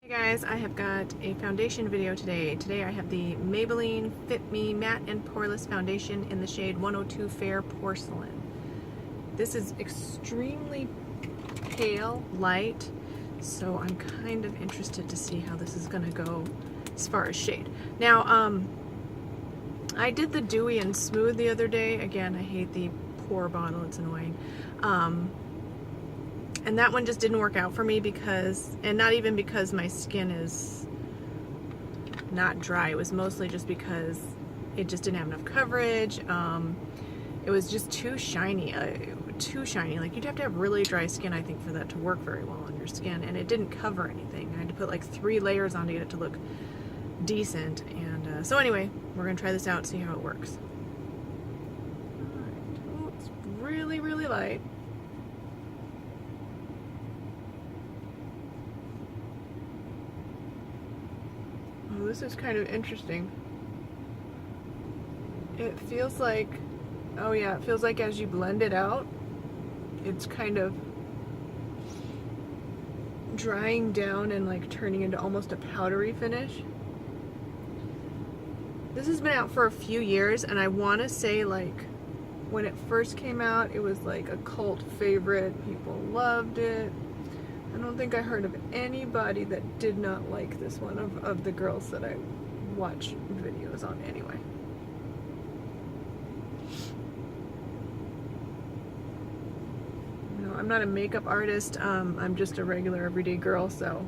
Hey guys, I have got a foundation video today. Today I have the Maybelline Fit Me Matte and Poreless Foundation in the shade 102 Fair Porcelain. This is extremely pale, light, so I'm kind of interested to see how this is going to go as far as shade. Now, I did the Dewy and Smooth the other day. Again, I hate the pour bottle, it's annoying. And that one just didn't work out for me because, and not even because my skin is not dry, it was mostly just because it just didn't have enough coverage. It was just too shiny, like you'd have to have really dry skin, I think, for that to work very well on your skin, and it didn't cover anything. I had to put like 3 layers on to get it to look decent, and so anyway, we're gonna try this out and see how it works. Alright, oh, it's really, really light. Oh, this is kind of interesting. It feels like, oh yeah, it feels like as you blend it out, it's kind of drying down and like turning into almost a powdery finish. This has been out for a few years, and I want to say, like, when it first came out, it was like a cult favorite. People loved it. I don't think I heard of anybody that did not like this one of the girls that I watch videos on anyway. You know, I'm not a makeup artist, I'm just a regular everyday girl, so.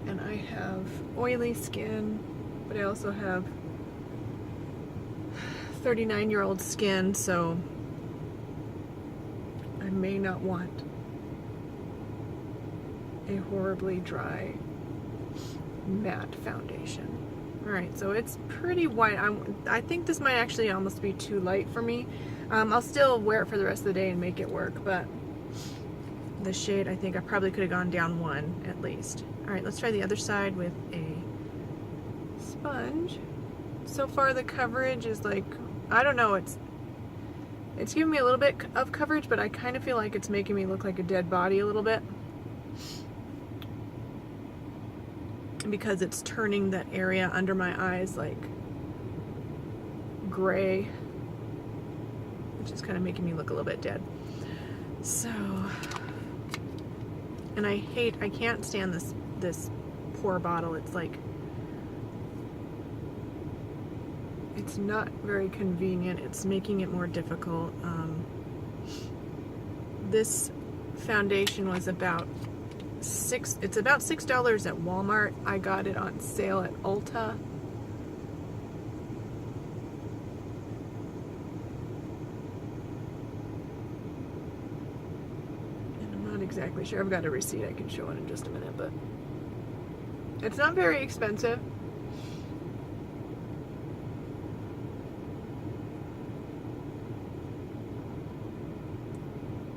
And I have oily skin, but I also have 39-year-old skin, so I may not want a horribly dry matte foundation. Alright, so it's pretty white. I think this might actually almost be too light for me. I'll still wear it for the rest of the day and make it work, but the shade, I think I probably could have gone down 1 at least. Alright, let's try the other side with a sponge. So far the coverage is like, I don't know, it's giving me a little bit of coverage, but I kind of feel like it's making me look like a dead body a little bit, because it's turning that area under my eyes like gray, which is kind of making me look a little bit dead. So, and I can't stand this pour bottle. It's like, it's not very convenient. It's making it more difficult. This foundation was about $6 at Walmart. I got it on sale at Ulta. And I'm not exactly sure. I've got a receipt I can show it in just a minute, but it's not very expensive.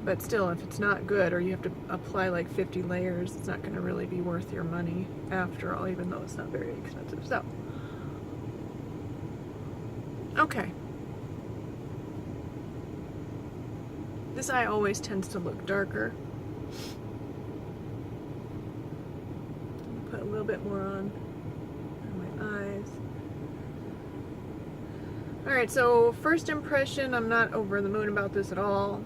But still, if it's not good, or you have to apply like 50 layers, it's not going to really be worth your money after all, even though it's not very expensive. So, okay. This eye always tends to look darker. Put a little bit more on my eyes. Alright, so first impression, I'm not over the moon about this at all.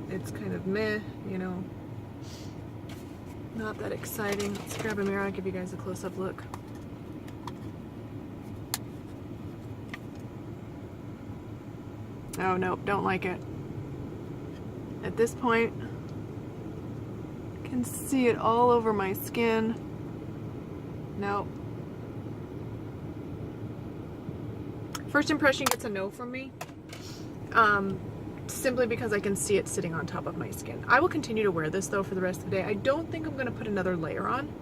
It's kind of meh, you know, not that exciting. Let's grab a mirror, I'll give you guys a close-up look. Oh, no, don't like it. At this point, I can see it all over my skin. No. First impression gets a no from me. Simply because I can see it sitting on top of my skin. I will continue to wear this though for the rest of the day. I don't think I'm going to put another layer on.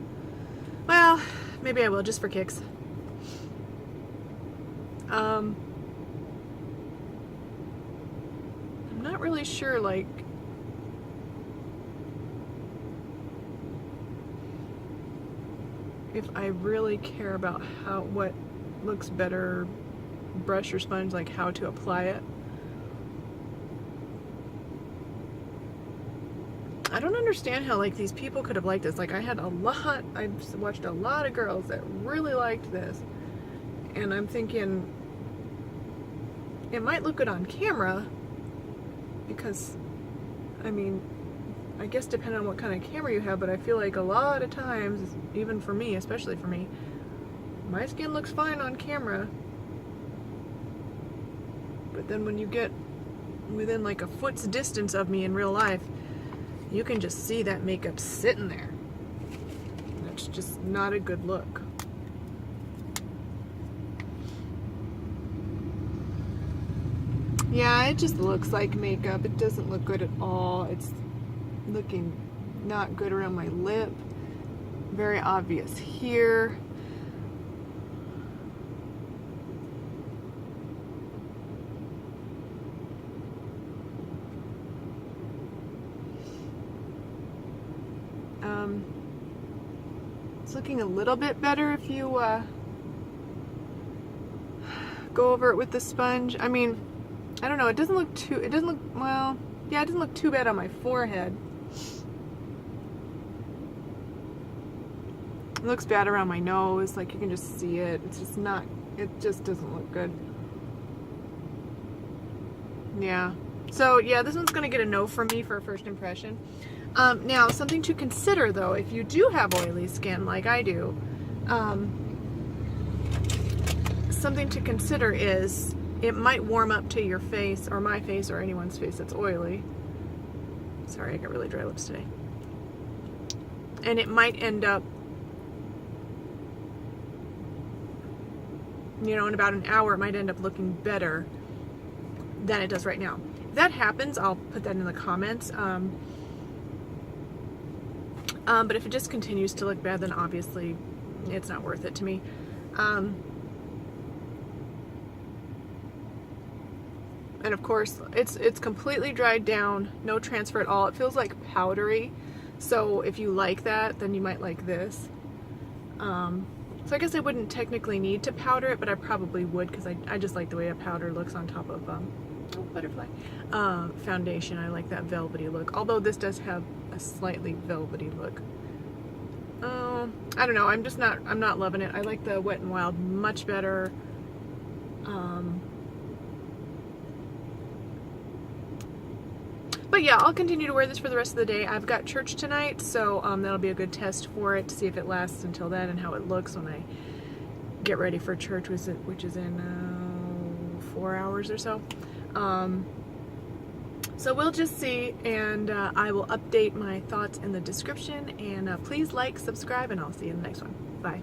Well, maybe I will, just for kicks. I'm not really sure, like, if I really care about what looks better, brush or sponge, like how to apply it. I don't understand how like these people could have liked this. Like I watched a lot of girls that really liked this, and I'm thinking it might look good on camera because, I mean, I guess depending on what kind of camera you have, but I feel like a lot of times, even for me, especially for me, my skin looks fine on camera, but then when you get within like a foot's distance of me in real life, you can just see that makeup sitting there. That's just not a good look. Yeah, it just looks like makeup. It doesn't look good at all. It's looking not good around my lip. Very obvious here. It's looking a little bit better if you go over it with the sponge. I mean, I don't know, it doesn't look, well, yeah, it doesn't look too bad on my forehead. It looks bad around my nose, like you can just see it. It's just not, it just doesn't look good. Yeah. So yeah, this one's gonna get a no from me for a first impression. Now, something to consider though, if you do have oily skin like I do, something to consider is it might warm up to your face, or my face, or anyone's face that's oily. Sorry, I got really dry lips today. And it might end up, you know, in about an hour, it might end up looking better than it does right now. If that happens, I'll put that in the comments. But if it just continues to look bad, then obviously it's not worth it to me. And of course, it's completely dried down, no transfer at all. It feels like powdery. So if you like that, then you might like this. So I guess I wouldn't technically need to powder it, but I probably would because I just like the way a powder looks on top of butterfly foundation. I like that velvety look, although this does have a slightly velvety look. I don't know, I'm not loving it. I like the Wet n Wild much better. But yeah, I'll continue to wear this for the rest of the day. I've got church tonight, so that'll be a good test for it to see if it lasts until then and how it looks when I get ready for church, which is in 4 hours or so. So we'll just see, and I will update my thoughts in the description, and please like, subscribe, and I'll see you in the next one. Bye.